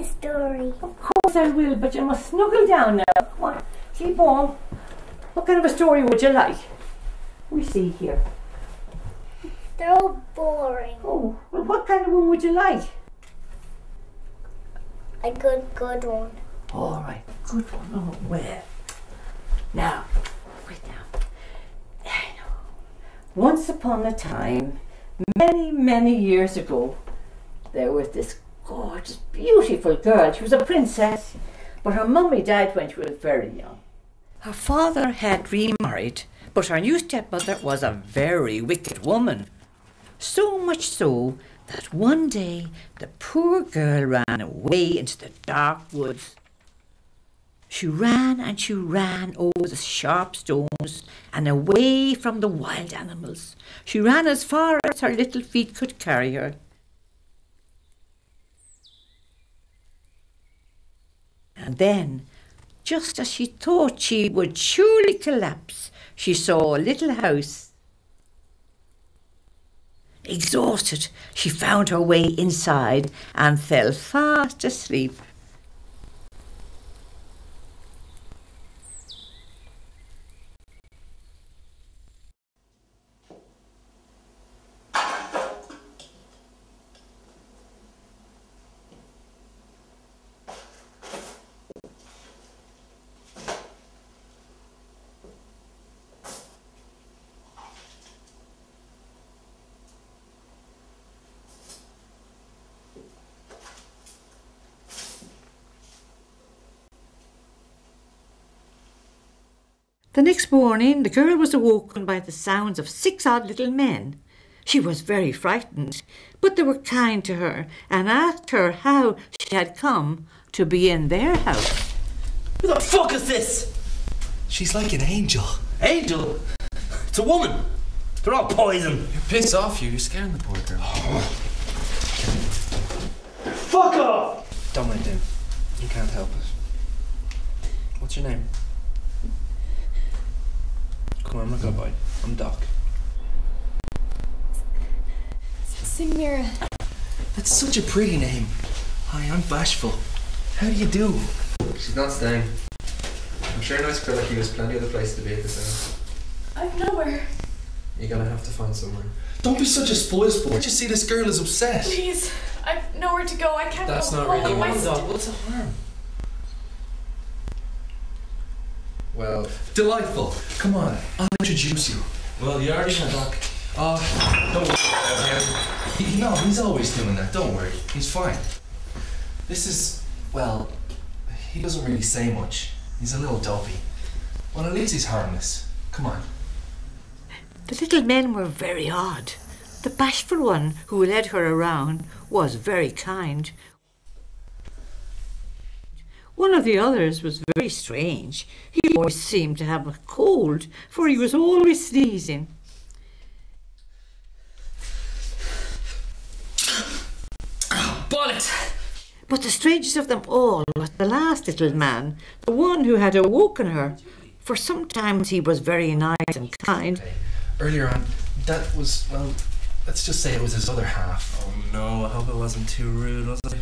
story. Of course I will, but you must snuggle down now. Come on, sleep warm. What kind of a story would you like? We see here. They're all boring. Oh, well, what kind of one would you like? A good one. All right, good one. Oh, well. Now, wait now. I know. Once upon a time, many years ago, there was this gorgeous, beautiful girl. She was a princess, but her mummy died when she was very young. Her father had remarried, but her new stepmother was a very wicked woman. So much so that one day the poor girl ran away into the dark woods. She ran and she ran over the sharp stones and away from the wild animals. She ran as far as her little feet could carry her. And then, just as she thought she would surely collapse, she saw a little house. Exhausted, she found her way inside and fell fast asleep. The next morning, the girl was awoken by the sounds of 6 odd little men. She was very frightened, but they were kind to her and asked her how she had come to be in their house. Who the fuck is this? She's like an angel. Angel? It's a woman. They're all poison. Piss off you. You're scaring the poor girl. Fuck off! Don't mind him. You can't help it. What's your name? Come on, I'm not gonna bite. I'm Doc. Samira. That's such a pretty name. Hi, I'm Bashful. How do you do? She's not staying. I'm sure a nice girl like you has plenty of other places to be at this hour. I've nowhere. You're gonna have to find somewhere. Don't be such a spoilsport. Can't you see this girl is upset? Please. I've nowhere to go. I can't That's go not home. really My one, Doc. What's the harm? Well, delightful. Come on, I'll introduce you. Well, you already know, Doc. Don't worry about him. No, he's always doing that. Don't worry. He's fine. This is, well, he doesn't really say much. He's a little dopey. Well, at least he's harmless. Come on. The little men were very odd. The bashful one who led her around was very kind. One of the others was very strange. He always seemed to have a cold, for he was always sneezing. Bollocks! But the strangest of them all was the last little man, the one who had awoken her. For sometimes he was very nice and kind. Earlier on, that was, well, let's just say it was his other half. Oh no, I hope it wasn't too rude, was it?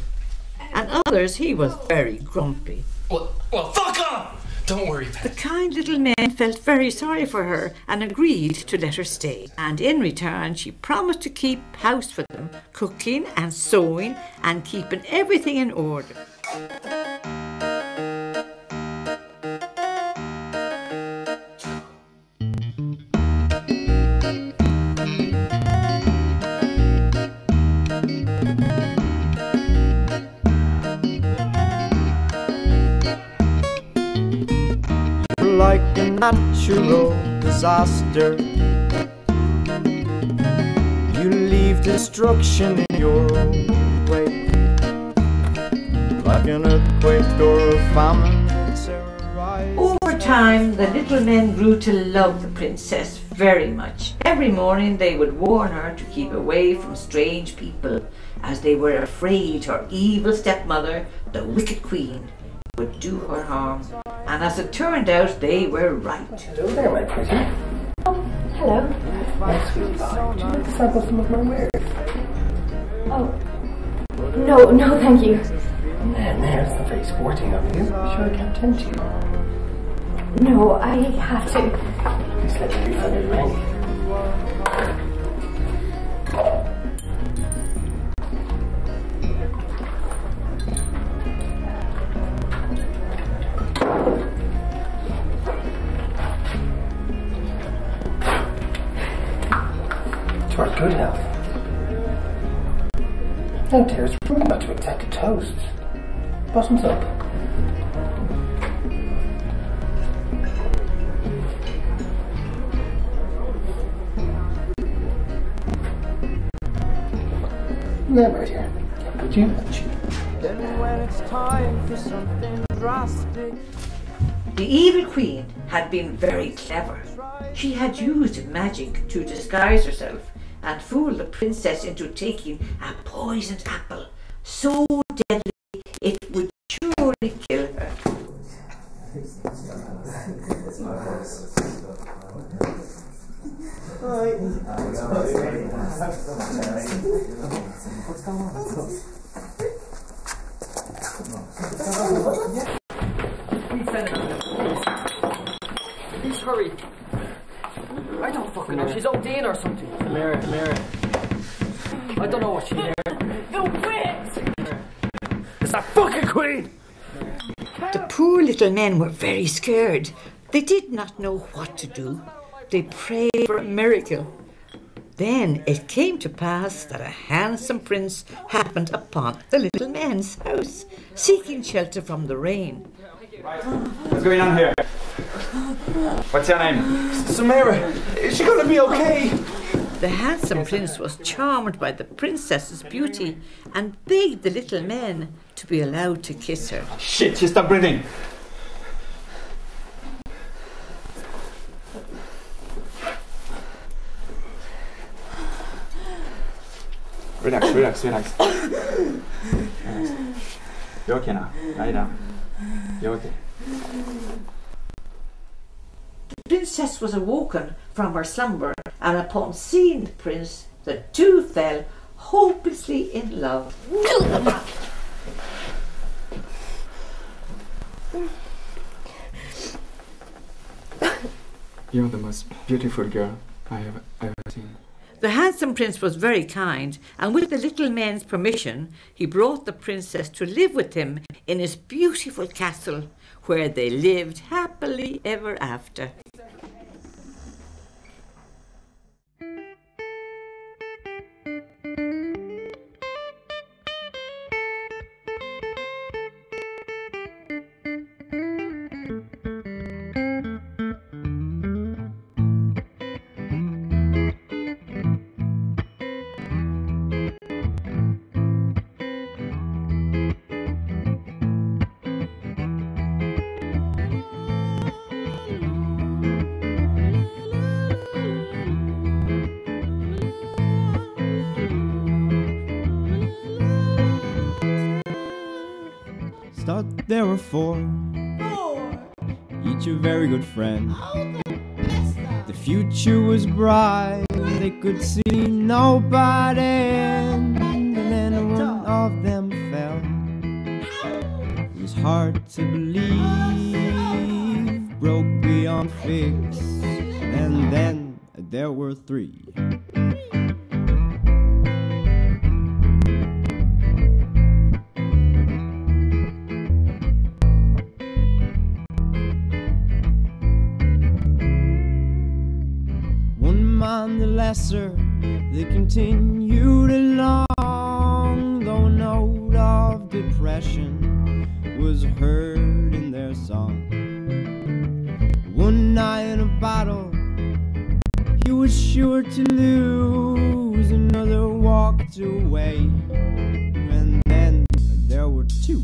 And others he was very grumpy. Well, fuck off! Don't worry, The Pet. kind little men felt very sorry for her and agreed to let her stay. And in return, she promised to keep house for them, cooking and sewing and keeping everything in order. Like a natural disaster, you leave destruction in your own wake. Like an earthquake or a famine, terrorized. Over time, the little men grew to love the princess very much. Every morning they would warn her to keep away from strange people, as they were afraid her evil stepmother, the wicked queen, would do her harm. And as it turned out, they were right. Hello there, my pretty. Oh, hello. My sweetheart. Would you like to sample some of my wares? Oh, no, thank you. Mary's not very sporting of you. Sure, I can't tempt you. No, I have to. Please let me refund your money. To our good health. Now, dear, it's rude not to accept a toast. Bottoms up. There, my dear. Would you lunch? Then when it's time for something drastic, The evil queen had been very clever. She had used magic to disguise herself and fool the princess into taking a poisoned apple so deadly it would surely kill her. Please hurry. I don't fucking know. She's ODing or something. Mary. I don't know what she's there. No, quit! It's that fucking queen! The poor little men were very scared. They did not know what to do. They prayed for a miracle. Then it came to pass that a handsome prince happened upon the little man's house, seeking shelter from the rain. What's going on here? What's your name? Samira, is she gonna be okay? The handsome prince was charmed by the princess's beauty and begged the little men to be allowed to kiss her. Shit, she stopped breathing. Relax. You're okay now. Lie down. You're okay. The princess was awoken from her slumber, and upon seeing the prince, the two fell hopelessly in love. You're the most beautiful girl I have ever seen. The handsome prince was very kind, and with the little men's permission, he brought the princess to live with him in his beautiful castle, where they lived happily ever after. thought there were four, each a very good friend. The future was bright, they could see no bad end. And then one of them fell. It was hard to believe, broke beyond fix. And then there were three. The lesser, they continued along, though a note of depression was heard in their song. One night in a battle, he was sure to lose. Another walked away, and then there were two.